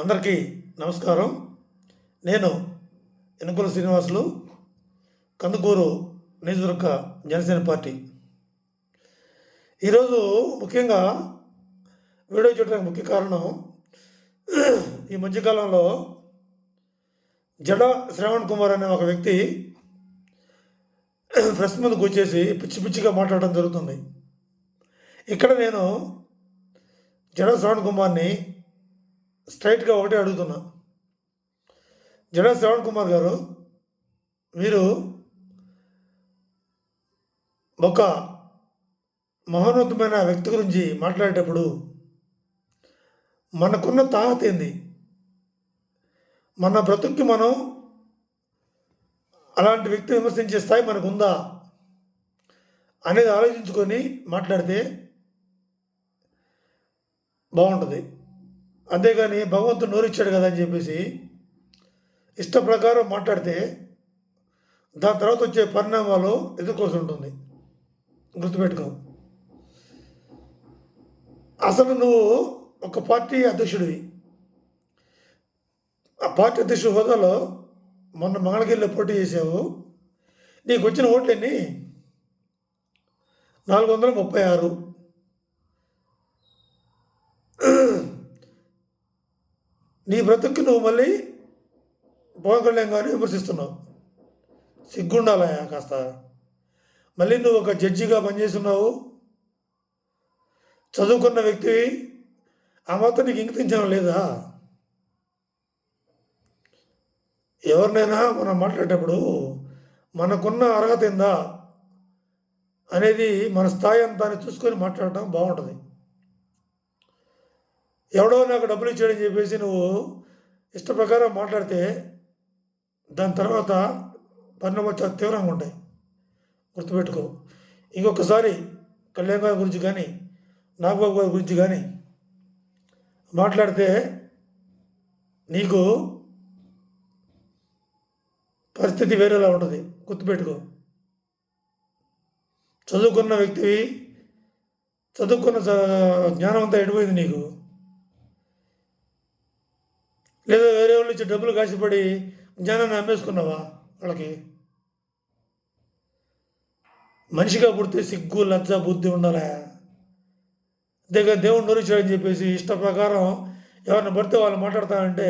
అందరికీ నమస్కారం. నేను యనమల శ్రీనివాసులు, కందుకూరు నియోజకవర్గ జనసేన పార్టీ. ఈరోజు ముఖ్యంగా వీడియో చేయడానికి ముఖ్య కారణం, ఈ మధ్యకాలంలో జడ శ్రవణ్ కుమార్ అనే ఒక వ్యక్తి ప్రెస్ ముందుకు వచ్చేసి పిచ్చి పిచ్చిగా మాట్లాడడం జరుగుతుంది. ఇక్కడ నేను జడ శ్రవణ్ కుమార్ని స్ట్రైట్గా ఒకటే అడుగుతున్నా. జడ శ్రవణ్ కుమార్ గారు, మీరు ఒక మహోన్నతమైన వ్యక్తి గురించి మాట్లాడేటప్పుడు మనకున్న తాహత ఏంది? మన బ్రతుక్కి మనం అలాంటి వ్యక్తి విమర్శించే స్థాయి మనకు ఉందా అనేది ఆలోచించుకొని మాట్లాడితే బాగుంటుంది. అంతేగాని భగవంతుడు నోరిచ్చాడు కదా అని చెప్పేసి ఇష్ట ప్రకారం మాట్లాడితే దాని తర్వాత వచ్చే పరిణామాలు ఎదుర్కోవాల్సి ఉంటుంది. గుర్తుపెట్టుకో. అసలు నువ్వు ఒక పార్టీ అధ్యక్షుడివి. ఆ పార్టీ అధ్యక్షుడి హోదాలో మొన్న మంగళగిరిలో పోటీ చేసావు. నీకు వచ్చిన ఓట్లన్నీ 436. నీ బ్రతుక్కి నువ్వు మళ్ళీ పవన్ కళ్యాణ్ గారిని విమర్శిస్తున్నావు. సిగ్గుండాలా కాస్త? మళ్ళీ నువ్వు ఒక జడ్జిగా పనిచేస్తున్నావు, చదువుకున్న వ్యక్తివి. ఆ మాత్రం నీకు ఇంగితించడం లేదా? ఎవరినైనా మనం మాట్లాడేటప్పుడు మనకున్న అర్హత ఏందా అనేది, మన స్థాయి అంతా అని చూసుకొని మాట్లాడటం బాగుంటుంది. ఎవడో నాకు డబ్బులు ఇచ్చాడని చెప్పేసి నువ్వు ఇష్ట ప్రకారం మాట్లాడితే దాని తర్వాత పరిణామాలు చాలా తీవ్రంగా ఉంటాయి. గుర్తుపెట్టుకో. ఇంకొకసారి కళ్యాణ్ గారి గురించి కానీ నాగబాబు గారి గురించి కానీ మాట్లాడితే నీకు పరిస్థితి వేరేలా ఉంటుంది. గుర్తుపెట్టుకో. చదువుకున్న వ్యక్తివి, చదువుకున్న జ్ఞానం అంతా ఎడిపోయింది నీకు. లేదా వేరే వాళ్ళు ఇచ్చి డబ్బులు కాసిపడి జ్ఞానాన్ని అమ్మేసుకున్నావా వాళ్ళకి? మనిషిగా పుడితే సిగ్గు, లజ్జ, బుద్ధి ఉండాలా? అంతేగా దేవుడు నోరిచ్చాడని చెప్పేసి ఇష్ట ప్రకారం ఎవరిని పడితే వాళ్ళు మాట్లాడతానంటే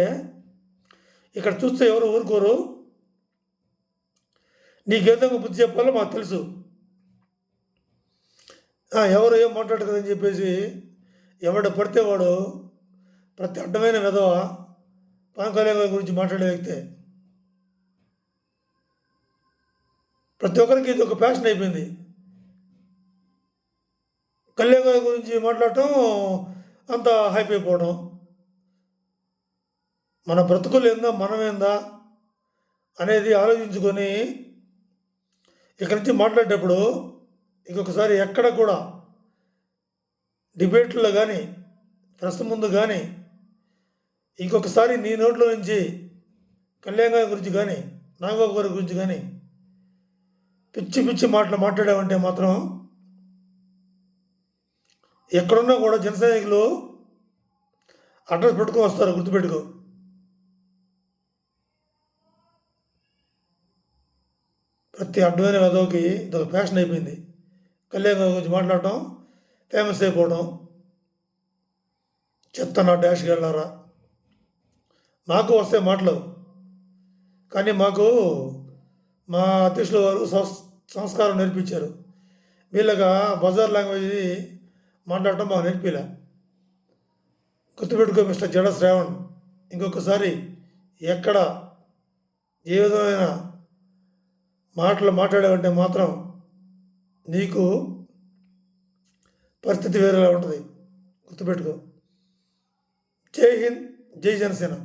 ఇక్కడ చూస్తే ఎవరు ఊరుకోరు. నీకేదంగా బుద్ధి చెప్పాలో మాకు తెలుసు. ఎవరు ఏం మాట్లాడకదని చెప్పేసి ఎవడ పడితే వాడు ప్రతి అడ్డమైన విధవ పవన్ కళ్యాణ్ గారి గురించి మాట్లాడే వ్యక్తే. ప్రతి ఒక్కరికి ఇది ఒక ప్యాషన్ అయిపోయింది. కళ్యాణ్ గారి గురించి మాట్లాడటం, అంత హైప్ అయిపోవడం. మన బ్రతుకులు ఏందా, మనమేందా అనేది ఆలోచించుకొని ఇక్కడి నుంచి మాట్లాడేటప్పుడు ఇంకొకసారి ఎక్కడ కూడా డిబేట్లో కానీ ప్రెస్ ముందు కానీ ఇంకొకసారి నీ నోట్లో నుంచి కళ్యాణ్ గారి గురించి కానీ నాగబాబు గారి గురించి కానీ పిచ్చి పిచ్చి మాటలు మాట్లాడామంటే మాత్రం ఎక్కడున్నా కూడా జన సైనికులు అడ్రస్ పెట్టుకొని వస్తారు. గుర్తుపెట్టుకో. ప్రతి అడ్డమైన వెదవకి ఇదొక ఫ్యాషన్ అయిపోయింది. కళ్యాణ్ గారి గురించి మాట్లాడటం, ఫేమస్ అయిపోవడం. చెత్త నా డాష్కి వెళ్ళారా? మాకు వస్తే మాటలు, కానీ మాకు మా అధ్యక్షుల వారు సంస్కారం నేర్పించారు. వీళ్ళగా బజార్ లాంగ్వేజ్ మాట్లాడటం మాకు నేర్పిలే. గుర్తుపెట్టుకో మిస్టర్ జడ శ్రావణ్. ఇంకొకసారి ఎక్కడ ఏ విధమైన మాటలు మాట్లాడావంటే మాత్రం నీకు పరిస్థితి వేరేలా ఉంటుంది. గుర్తుపెట్టుకో. జై హింద్, జై జనసేన.